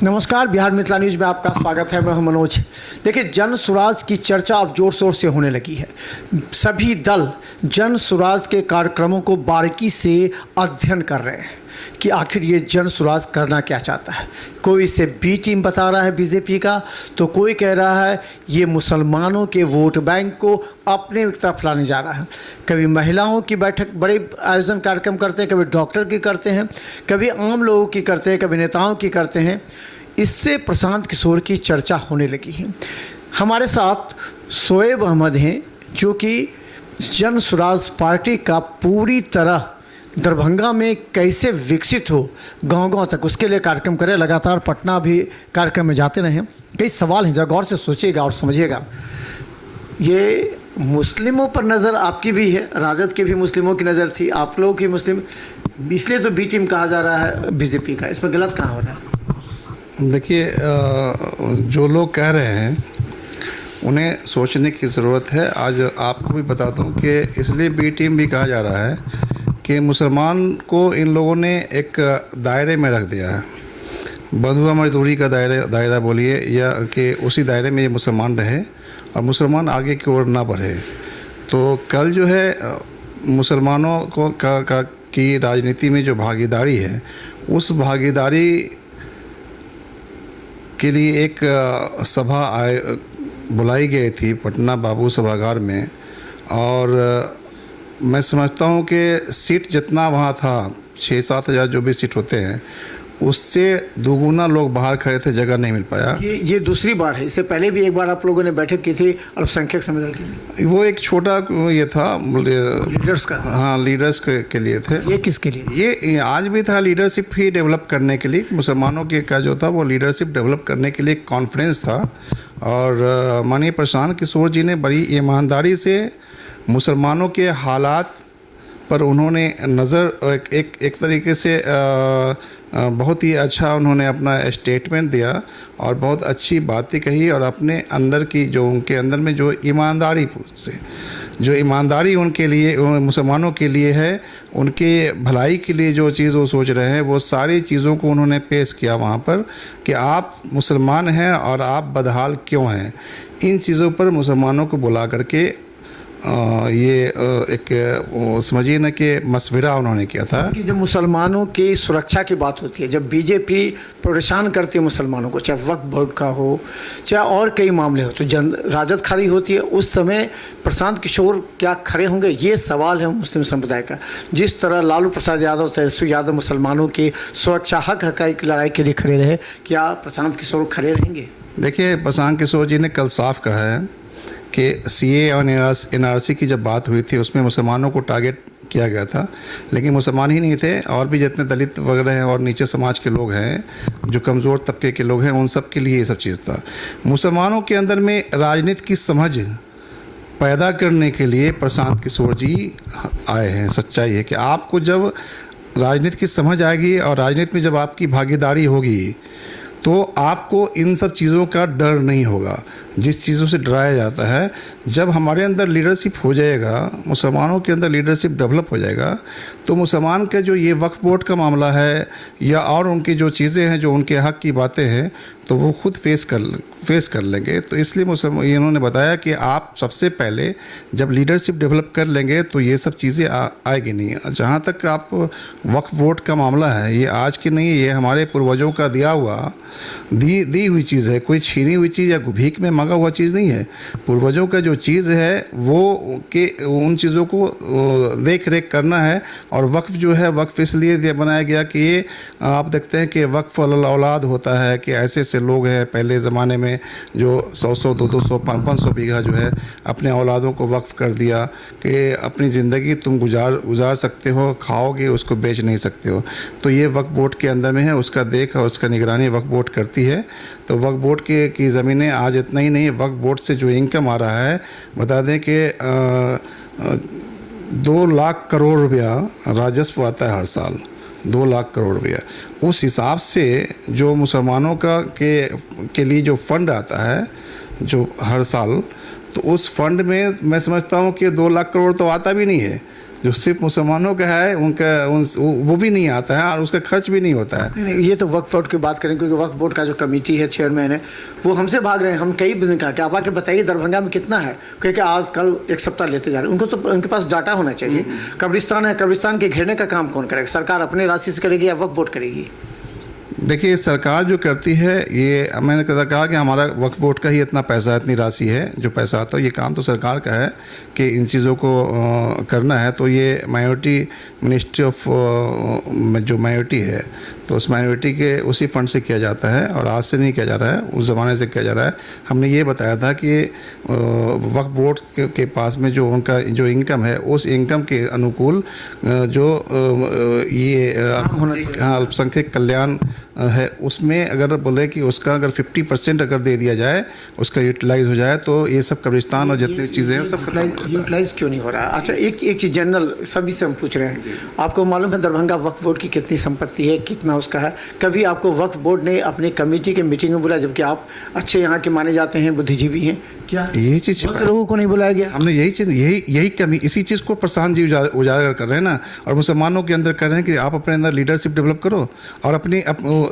नमस्कार, बिहार मिथिला न्यूज़ में आपका स्वागत है। मैं हूं मनोज। देखिए, जन सुराज की चर्चा अब जोर शोर से होने लगी है। सभी दल जन सुराज के कार्यक्रमों को बारीकी से अध्ययन कर रहे हैं कि आखिर ये जन सुराज करना क्या चाहता है। कोई इसे बी टीम बता रहा है बीजेपी का, तो कोई कह रहा है ये मुसलमानों के वोट बैंक को अपने तरफ लाने जा रहा है। कभी महिलाओं की बैठक, बड़े आयोजन कार्यक्रम करते हैं, कभी डॉक्टर की करते हैं, कभी आम लोगों की करते हैं, कभी नेताओं की करते हैं। इससे प्रशांत किशोर की चर्चा होने लगी है। हमारे साथ शोएब अहमद हैं, जो कि जन सुराज पार्टी का पूरी तरह दरभंगा में कैसे विकसित हो गांव-गांव तक, उसके लिए कार्यक्रम करें। लगातार पटना भी कार्यक्रम में जाते रहे। कई सवाल हैं, जरा गौर से सोचिएगा और समझिएगा। ये मुस्लिमों पर नज़र आपकी भी है, राजद के भी मुस्लिमों की नज़र थी, आप लोगों की मुस्लिम, इसलिए तो बी टीम कहा जा रहा है बीजेपी का। इसमें गलत कहाँ हो रहा है? देखिए, जो लोग कह रहे हैं उन्हें सोचने की ज़रूरत है। आज आपको भी बता दूं कि इसलिए बी टीम भी कहा जा रहा है कि मुसलमान को इन लोगों ने एक दायरे में रख दिया है। बंधुआ मजदूरी का दायरा बोलिए, या कि उसी दायरे में ये मुसलमान रहे और मुसलमान आगे की ओर ना बढ़े। तो कल जो है मुसलमानों को की राजनीति में जो भागीदारी है, उस भागीदारी के लिए एक सभा बुलाई गई थी पटना बाबू सभागार में। और मैं समझता हूँ कि सीट जितना वहाँ था, 6-7 हज़ार जो भी सीट होते हैं, उससे दोगुना लोग बाहर खड़े थे, जगह नहीं मिल पाया। ये दूसरी बार है। इससे पहले भी एक बार आप लोगों ने बैठक की थी अल्पसंख्यक समुदाय की। वो एक छोटा ये था लीडर्स का। हाँ, लीडर्स के लिए थे। ये किसके लिए? ये आज भी था, लीडरशिप ही डेवलप करने के लिए। मुसलमानों के का जो था वो लीडरशिप डेवलप करने के लिए एक कॉन्फ्रेंस था। और माननीय प्रशांत किशोर जी ने बड़ी ईमानदारी से मुसलमानों के हालात पर उन्होंने नज़र एक तरीके से बहुत ही अच्छा उन्होंने अपना स्टेटमेंट दिया और बहुत अच्छी बातें कही। और अपने अंदर की जो उनके अंदर में जो ईमानदारी उनके लिए, मुसलमानों के लिए है, उनके भलाई के लिए जो चीज़ वो सोच रहे हैं, वो सारी चीज़ों को उन्होंने पेश किया वहाँ पर कि आप मुसलमान हैं और आप बदहाल क्यों हैं। इन चीज़ों पर मुसलमानों को बुला करके ये एक समझिए ना कि मशवरा उन्होंने किया था कि जब मुसलमानों की सुरक्षा की बात होती है, जब बीजेपी परेशान करती है मुसलमानों को, चाहे वक्फ बोर्ड का हो, चाहे और कई मामले हो, तो राजद खड़ी होती है। उस समय प्रशांत किशोर क्या खड़े होंगे, ये सवाल है मुस्लिम समुदाय का। जिस तरह लालू प्रसाद यादव, तेजस्वी यादव मुसलमानों की सुरक्षा हक़ की लड़ाई के लिए खड़े रहे, क्या प्रशांत किशोर खड़े रहेंगे? देखिए, प्रशांत किशोर जी ने कल साफ कहा है कि सीए और एनआरसी की जब बात हुई थी, उसमें मुसलमानों को टारगेट किया गया था, लेकिन मुसलमान ही नहीं थे, और भी जितने दलित वगैरह हैं और नीचे समाज के लोग हैं, जो कमज़ोर तबके के लोग हैं, उन सब के लिए ये सब चीज़ था। मुसलमानों के अंदर में राजनीति की समझ पैदा करने के लिए प्रशांत किशोर जी आए हैं। सच्चाई है कि आपको जब राजनीति की समझ आएगी और राजनीति में जब आपकी भागीदारी होगी, तो आपको इन सब चीज़ों का डर नहीं होगा, जिस चीज़ों से डराया जाता है। जब हमारे अंदर लीडरशिप हो जाएगा, मुसलमानों के अंदर लीडरशिप डेवलप हो जाएगा, तो मुसलमान का जो ये वक्फ बोर्ड का मामला है या और उनकी जो चीज़ें हैं, जो उनके हक़ की बातें हैं, तो वो खुद फेस कर लेंगे। तो इसलिए इन्होंने बताया कि आप सबसे पहले जब लीडरशिप डेवलप कर लेंगे तो ये सब चीज़ें आएगी नहीं। जहाँ तक आप वक्फ बोर्ड का मामला है, ये आज की नहीं है, ये हमारे पूर्वजों का दिया हुआ दी हुई चीज़ है। कोई छीनी हुई चीज़ या भीख में मांगा हुआ चीज़ नहीं है। पूर्वजों का जो चीज़ है वो कि उन चीज़ों को देख रेख करना है। और वक्फ जो है, वक्फ इसलिए बनाया गया कि ये आप देखते हैं कि वक्फ औलाद होता है कि ऐसे लोग हैं पहले ज़माने में जो 100-100, 200, 500 बीघा जो है अपने औलादों को वक्फ कर दिया कि अपनी ज़िंदगी तुम गुजार सकते हो, खाओगे, उसको बेच नहीं सकते हो। तो ये वक्फ बोर्ड के अंदर में है, उसका देख और उसका निगरानी वक्फ बोर्ड करती है। तो वक्फ बोर्ड की ज़मीनें आज इतना ही नहीं, वक्फ बोर्ड से जो इनकम आ रहा है, बता दें कि 2 लाख करोड़ रुपया राजस्व आता है हर साल। 2 लाख करोड़ रुपया। उस हिसाब से जो मुसलमानों के लिए जो फंड आता है जो हर साल, तो उस फंड में मैं समझता हूँ कि 2 लाख करोड़ तो आता भी नहीं है। जो सिर्फ मुसलमानों का है वो भी नहीं आता है और उसका खर्च भी नहीं होता है। नहीं, ये तो वक्फ बोर्ड की बात करें, क्योंकि वक्फ बोर्ड का जो कमेटी है, चेयरमैन है, वो हमसे भाग रहे हैं। हम कई दिन कहा कि आप आके बताइए दरभंगा में कितना है, क्योंकि आजकल एक सप्ताह लेते जा रहे हैं। उनको तो उनके पास डाटा होना चाहिए। कब्रिस्तान है, कब्रिस्तान के घेरने का काम कौन करेगा? सरकार अपने राशि से करेगी या वक्फ बोर्ड करेगी? देखिए, सरकार जो करती है, ये मैंने कहा कि हमारा वक्फ बोर्ड का ही इतना पैसा, इतनी राशि है जो पैसा आता है, ये काम तो सरकार का है कि इन चीज़ों को करना है। तो ये माइनॉरिटी मिनिस्ट्री ऑफ जो माइनॉरिटी है, तो उस माइनॉरिटी के उसी फंड से किया जाता है और आज से नहीं किया जा रहा है, उस ज़माने से किया जा रहा है। हमने ये बताया था कि वक्फ बोर्ड के पास में जो उनका जो इनकम है, उस इनकम के अनुकूल जो ये अल्पसंख्यक कल्याण है, उसमें अगर बोले कि उसका अगर 50% अगर दे दिया जाए, उसका यूटिलाइज हो जाए, तो ये सब कब्रिस्तान और जितनी चीज़ें हैं सब यूटिलाइज क्यों नहीं हो रहा? अच्छा, एक चीज़ जनरल सभी से हम पूछ रहे हैं, आपको मालूम है दरभंगा वक्फ बोर्ड की कितनी संपत्ति है, कितना उसका है? कभी आपको वक्फ बोर्ड ने अपनी कमेटी के मीटिंग में बुलाया, जबकि आप अच्छे यहाँ के माने जाते हैं, बुद्धिजीवी हैं? क्या यही चीज़ लोगों को नहीं बुलाया गया? हमने यही कमी, इसी चीज़ को प्रशांत जी उजागर कर रहे हैं ना, और मुसलमानों के अंदर कर रहे हैं कि आप अपने अंदर लीडरशिप डेवलप करो और अपनी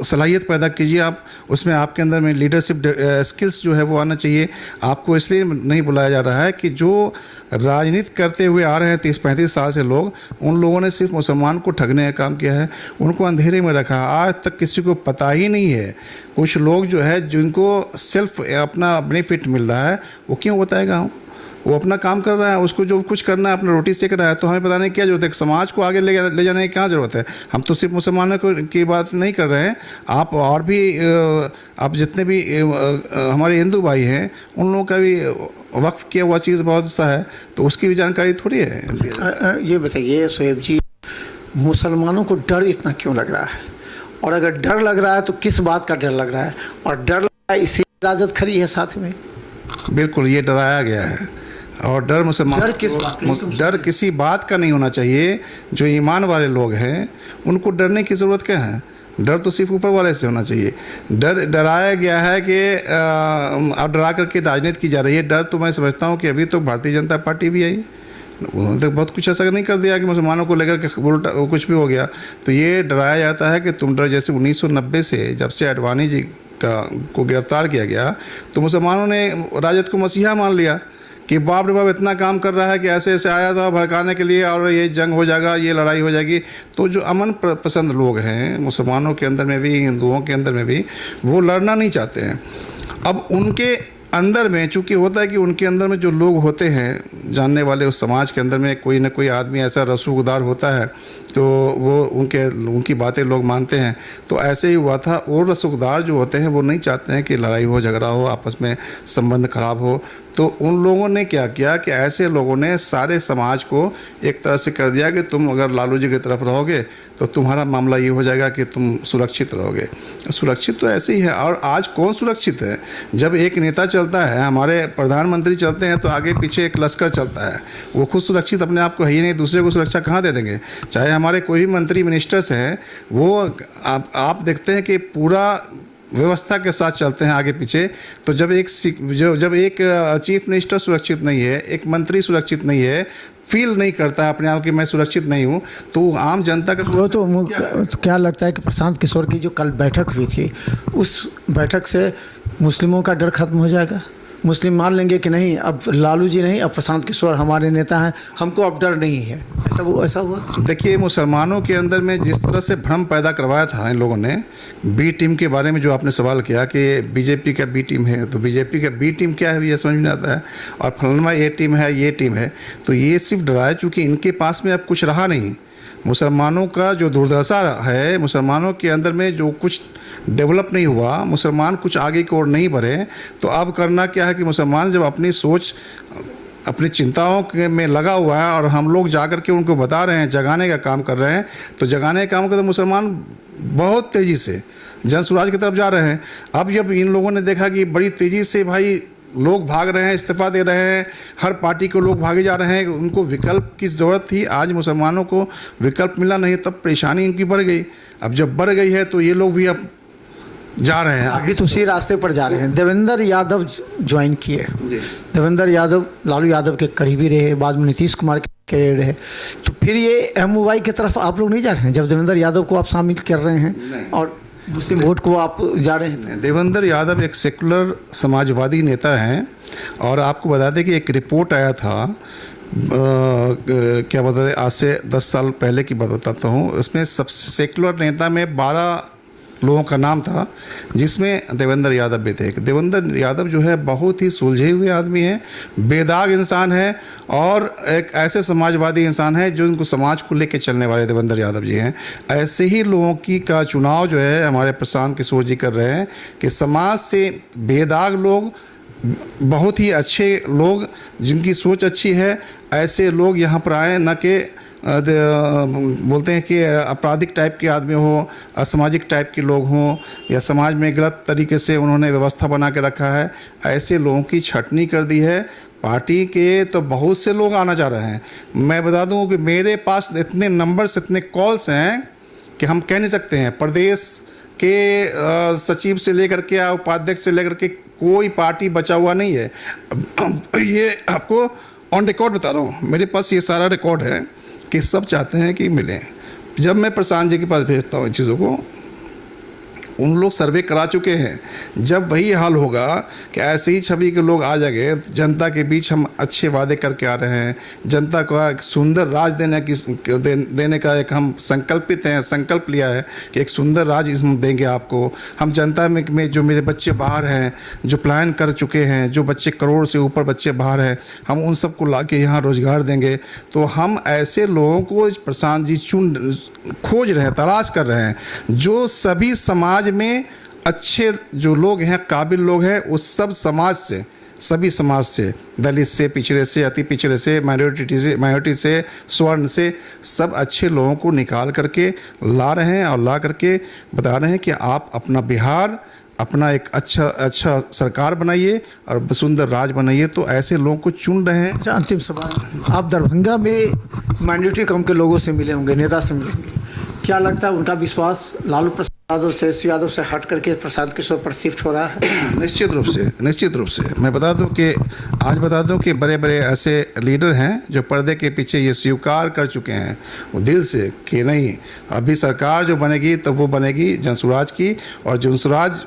सलाहियत पैदा कीजिए। आप उसमें आपके अंदर में लीडरशिप स्किल्स जो है वो आना चाहिए। आपको इसलिए नहीं बुलाया जा रहा है कि जो राजनीति करते हुए आ रहे हैं 30-35 साल से लोग, उन लोगों ने सिर्फ मुसलमान को ठगने का काम किया है, उनको अंधेरे में रखा। आज तक किसी को पता ही नहीं है। कुछ लोग जो है जिनको सिर्फ अपना बेनिफिट मिल रहा है, वो क्यों बताएगा? वो अपना काम कर रहा है, उसको जो कुछ करना है अपना रोटी सेक रहा है, तो हमें बताने की क्या जरूरत है? समाज को आगे ले जाने की क्या ज़रूरत है? हम तो सिर्फ मुसलमानों की बात नहीं कर रहे हैं, आप और भी आप जितने भी हमारे हिंदू भाई हैं, उन लोगों का भी वक्फ किया हुआ चीज़ बहुत सा है, तो उसकी भी जानकारी थोड़ी है। ये बताइए शोएब जी, मुसलमानों को डर इतना क्यों लग रहा है? और अगर डर लग रहा है तो किस बात का डर लग रहा है? और डर लग रहा है इससे राजद खड़ी है साथ में? बिल्कुल, ये डराया गया है। और डर मुसलमान, डर किसी बात का नहीं होना चाहिए। जो ईमान वाले लोग हैं उनको डरने की ज़रूरत क्या है? डर तो सिर्फ ऊपर वाले से होना चाहिए। डराया गया है कि अब डरा करके राजनीति की जा रही है। डर तो मैं समझता हूँ कि अभी तो भारतीय जनता पार्टी भी आई, उन्होंने तो बहुत कुछ ऐसा नहीं कर दिया कि मुसलमानों को लेकर के उल्टा कुछ भी हो गया। तो ये डराया जाता है कि तुम डर, जैसे 1990 से जब से अडवाणी जी को गिरफ्तार किया गया, तो मुसलमानों ने राजद को मसीहा मान लिया कि बाप रे बाप इतना काम कर रहा है कि ऐसे ऐसे आया था भड़काने के लिए, और ये जंग हो जाएगा, ये लड़ाई हो जाएगी। तो जो अमन पसंद लोग हैं मुसलमानों के अंदर में भी, हिंदुओं के अंदर में भी, वो लड़ना नहीं चाहते हैं। अब उनके अंदर में चूँकि होता है कि उनके अंदर में जो लोग होते हैं जानने वाले, उस समाज के अंदर में कोई ना कोई आदमी ऐसा रसूखदार होता है, तो वो उनकी बातें लोग मानते हैं। तो ऐसे ही हुआ था। और रसूखदार जो होते हैं वो नहीं चाहते हैं कि लड़ाई हो, झगड़ा हो, आपस में संबंध खराब हो। तो उन लोगों ने क्या किया कि ऐसे लोगों ने सारे समाज को एक तरह से कर दिया कि तुम अगर लालू जी की तरफ रहोगे तो तुम्हारा मामला ये हो जाएगा कि तुम सुरक्षित रहोगे। सुरक्षित तो ऐसे ही है। और आज कौन सुरक्षित है? जब एक नेता चलता है, हमारे प्रधानमंत्री चलते हैं, तो आगे पीछे एक लश्कर चलता है। वो खुद सुरक्षित अपने आप को है ही नहीं, दूसरे को सुरक्षा कहाँ दे देंगे? चाहे हमारे कोई भी मंत्री मिनिस्टर्स हैं, वो आप देखते हैं कि पूरा व्यवस्था के साथ चलते हैं आगे पीछे। तो जब एक चीफ मिनिस्टर सुरक्षित नहीं है, एक मंत्री सुरक्षित नहीं है, फील नहीं करता है अपने आप कि मैं सुरक्षित नहीं हूँ, तो आम जनता का वो तो क्या लगता है कि प्रशांत किशोर की जो कल बैठक हुई थी, उस बैठक से मुस्लिमों का डर खत्म हो जाएगा? मुस्लिम मान लेंगे कि नहीं, अब लालू जी नहीं, अब प्रशांत किशोर हमारे नेता हैं, हमको अब डर नहीं है? ऐसा हुआ? देखिए, मुसलमानों के अंदर में जिस तरह से भ्रम पैदा करवाया था इन लोगों ने, बी टीम के बारे में जो आपने सवाल किया कि बीजेपी का बी टीम है, तो बीजेपी का बी टीम क्या है ये समझ में आता है, और फलाना ये टीम है, ये टीम है। तो ये सिर्फ डराया, चूँकि इनके पास में अब कुछ रहा नहीं। मुसलमानों का जो दुर्दशा है, मुसलमानों के अंदर में जो कुछ डेवलप नहीं हुआ, मुसलमान कुछ आगे की ओर नहीं बढ़े, तो अब करना क्या है कि मुसलमान जब अपनी सोच, अपनी चिंताओं में लगा हुआ है, और हम लोग जाकर के उनको बता रहे हैं, जगाने का काम कर रहे हैं, तो जगाने का काम करते मुसलमान बहुत तेज़ी से जन स्वराज की तरफ जा रहे हैं। अब जब इन लोगों ने देखा कि बड़ी तेज़ी से भाई लोग भाग रहे हैं, इस्तीफ़ा दे रहे हैं, हर पार्टी के लोग भागे जा रहे हैं, उनको विकल्प की ज़रूरत थी। आज मुसलमानों को विकल्प मिला नहीं, तब परेशानी इनकी बढ़ गई। अब जब बढ़ गई है तो ये लोग भी अब जा रहे हैं, अभी तो उसी रास्ते पर जा रहे हैं। देवेंद्र यादव ज्वाइन किए। देवेंद्र यादव लालू यादव के करीबी रहे, बाद में नीतीश कुमार के कैरियर है। तो फिर ये एमओवाई की तरफ आप लोग नहीं जा रहे हैं जब देवेंद्र यादव को आप शामिल कर रहे हैं और मुस्लिम वोट को आप जा रहे हैं? देवेंद्र यादव एक सेकुलर समाजवादी नेता हैं और आपको बता दें कि एक रिपोर्ट आया था क्या बताते हैं, आज से 10 साल पहले की बात बताता हूँ। उसमें सबसे सेकुलर नेता में 12 लोगों का नाम था जिसमें देवेंद्र यादव भी थे। देवेंद्र यादव जो है बहुत ही सुलझे हुए आदमी हैं, बेदाग इंसान है और एक ऐसे समाजवादी इंसान है जो इनको समाज को लेकर चलने वाले देवेंद्र यादव जी हैं। ऐसे ही लोगों की का चुनाव जो है हमारे प्रशांत किशोर जी कर रहे हैं कि समाज से बेदाग लोग, बहुत ही अच्छे लोग जिनकी सोच अच्छी है, ऐसे लोग यहाँ पर आए, न कि बोलते हैं कि आपराधिक टाइप के आदमी हो, असामाजिक टाइप के लोग हों या समाज में गलत तरीके से उन्होंने व्यवस्था बना के रखा है। ऐसे लोगों की छटनी कर दी है। पार्टी के तो बहुत से लोग आना चाह रहे हैं। मैं बता दूं कि मेरे पास इतने नंबर्स, इतने कॉल्स हैं कि हम कह नहीं सकते हैं। प्रदेश के सचिव से लेकर के उपाध्यक्ष से लेकर के कोई पार्टी बचा हुआ नहीं है। ये आपको ऑन रिकॉर्ड बता रहा हूँ, मेरे पास ये सारा रिकॉर्ड है कि सब चाहते हैं कि मिलें। जब मैं प्रशांत जी के पास भेजता हूँ इन चीज़ों को, उन लोग सर्वे करा चुके हैं। जब वही हाल होगा कि ऐसे ही छवि के लोग आ जाएंगे, जनता के बीच हम अच्छे वादे करके आ रहे हैं, जनता को एक सुंदर राज देने का एक हम संकल्प लिया है कि एक सुंदर राज हम देंगे आपको। हम जनता में जो मेरे बच्चे बाहर हैं, जो प्लान कर चुके हैं, जो बच्चे करोड़ से ऊपर बच्चे बाहर हैं, हम उन सबको ला के यहाँ रोज़गार देंगे। तो हम ऐसे लोगों को प्रशांत जी खोज रहे हैं, तलाश कर रहे हैं, जो सभी समाज में अच्छे जो लोग हैं, काबिल लोग हैं, उस सब समाज से, सभी समाज से, दलित से, पिछड़े से, अति पिछड़े से, माइनॉरिटी से, स्वर्ण से, सब अच्छे लोगों को निकाल करके ला रहे हैं और ला करके बता रहे हैं कि आप अपना बिहार, अपना एक अच्छा सरकार बनाइए और सुंदर राज बनाइए। तो ऐसे लोगों को चुन रहे हैं। अच्छा, अंतिम सवाल, आप दरभंगा में माइनॉरिटी कम के लोगों से मिले होंगे, नेता से मिले होंगे, क्या लगता है उनका विश्वास लालू प्रसाद यादव से हट करके प्रशांत किशोर पर शिफ्ट हो रहा है? निश्चित रूप से मैं बता दूं कि बड़े बड़े ऐसे लीडर हैं जो पर्दे के पीछे ये स्वीकार कर चुके हैं वो दिल से कि नहीं, अभी सरकार जो बनेगी तो वो बनेगी जनसुराज की, और जनसुराज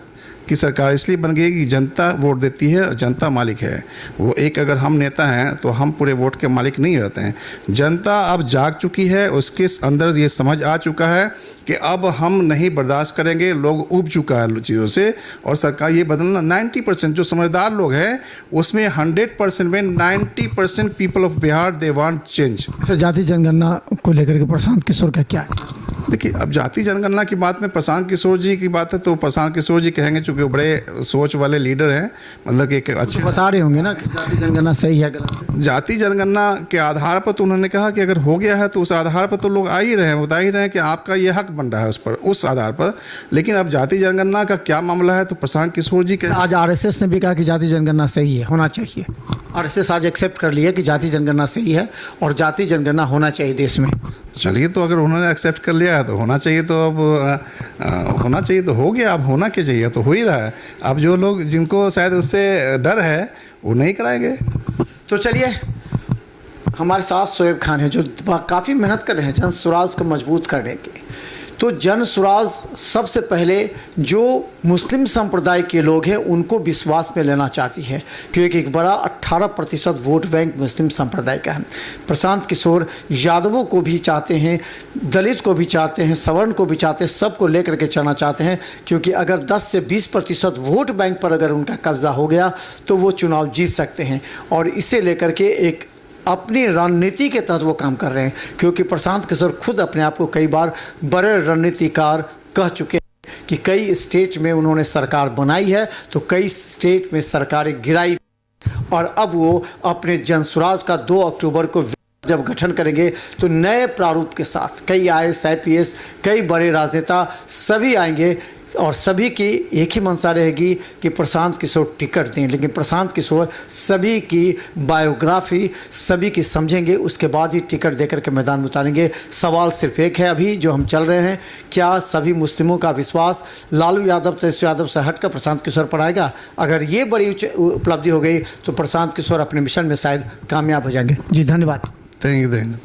की सरकार इसलिए बन गई कि जनता वोट देती है और जनता मालिक है। वो एक अगर हम नेता हैं तो हम पूरे वोट के मालिक नहीं होते हैं। जनता अब जाग चुकी है, उसके अंदर ये समझ आ चुका है कि अब हम नहीं बर्दाश्त करेंगे, लोग उब चुका है चीज़ों से, और सरकार ये बदलना 90% जो समझदार लोग हैं उसमें 100% में 90% people of Bihar they want change. अच्छा, जाति जनगणना को लेकर के प्रशांत किशोर का क्या है? देखिए, अब जाति जनगणना की बात में प्रशांत किशोर जी की बात है तो प्रशांत किशोर जी कहेंगे, चूँकि वो बड़े सोच वाले लीडर हैं, मतलब कि एक अच्छे बता रहे होंगे ना कि जाति जनगणना सही है गलत है। जाति जनगणना के आधार पर तो उन्होंने कहा कि अगर हो गया है तो उस आधार पर तो लोग आ ही रहे हैं, बता ही रहे हैं कि आपका ये हक बन रहा है उस आधार पर। लेकिन अब जाति जनगणना का क्या मामला है तो प्रशांत किशोर जी के आज आरएसएस ने भी कहा कि जाति जनगणना सही है, होना चाहिए। आरएसएस आज एक्सेप्ट कर लिया कि जाति जनगणना सही है और जाति जनगणना होना चाहिए देश में। चलिए, तो अगर उन्होंने एक्सेप्ट कर लिया है तो होना चाहिए, तो अब होना चाहिए तो हो गया। अब होना क्या चाहिए, तो हो ही रहा है। अब जो लोग जिनको शायद उससे डर है वो नहीं कराएंगे। तो चलिए, हमारे साथ शोएब खान हैं जो काफ़ी मेहनत कर रहे हैं जन स्वराज को मजबूत करने के। तो जन स्वराज सबसे पहले जो मुस्लिम संप्रदाय के लोग हैं उनको विश्वास में लेना चाहती है, क्योंकि एक बड़ा 18% वोट बैंक मुस्लिम संप्रदाय का है। प्रशांत किशोर यादवों को भी चाहते हैं, दलित को भी चाहते हैं, सवर्ण को भी चाहते हैं, सबको लेकर के चलना चाहते हैं, क्योंकि अगर 10 से 20% वोट बैंक पर अगर उनका कब्जा हो गया तो वो चुनाव जीत सकते हैं। और इसे लेकर के एक अपनी रणनीति के तहत वो काम कर रहे हैं, क्योंकि प्रशांत किशोर खुद अपने आप को कई बार बड़े रणनीतिकार कह चुके हैं कि कई स्टेट में उन्होंने सरकार बनाई है तो कई स्टेट में सरकारें गिराई, और अब वो अपने जनसुराज का 2 अक्टूबर को जब गठन करेंगे तो नए प्रारूप के साथ कई IAS IPS कई बड़े राजनेता सभी आएंगे, और सभी की एक ही मंशा रहेगी कि प्रशांत किशोर टिकट दें। लेकिन प्रशांत किशोर सभी की बायोग्राफी सभी की समझेंगे, उसके बाद ही टिकट देकर के मैदान में उतारेंगे। सवाल सिर्फ एक है अभी जो हम चल रहे हैं, क्या सभी मुस्लिमों का विश्वास लालू यादव से हटकर प्रशांत किशोर पर आएगा? अगर ये बड़ी उपलब्धि हो गई तो प्रशांत किशोर अपने मिशन में शायद कामयाब हो जाएंगे। जी धन्यवाद। Thank you.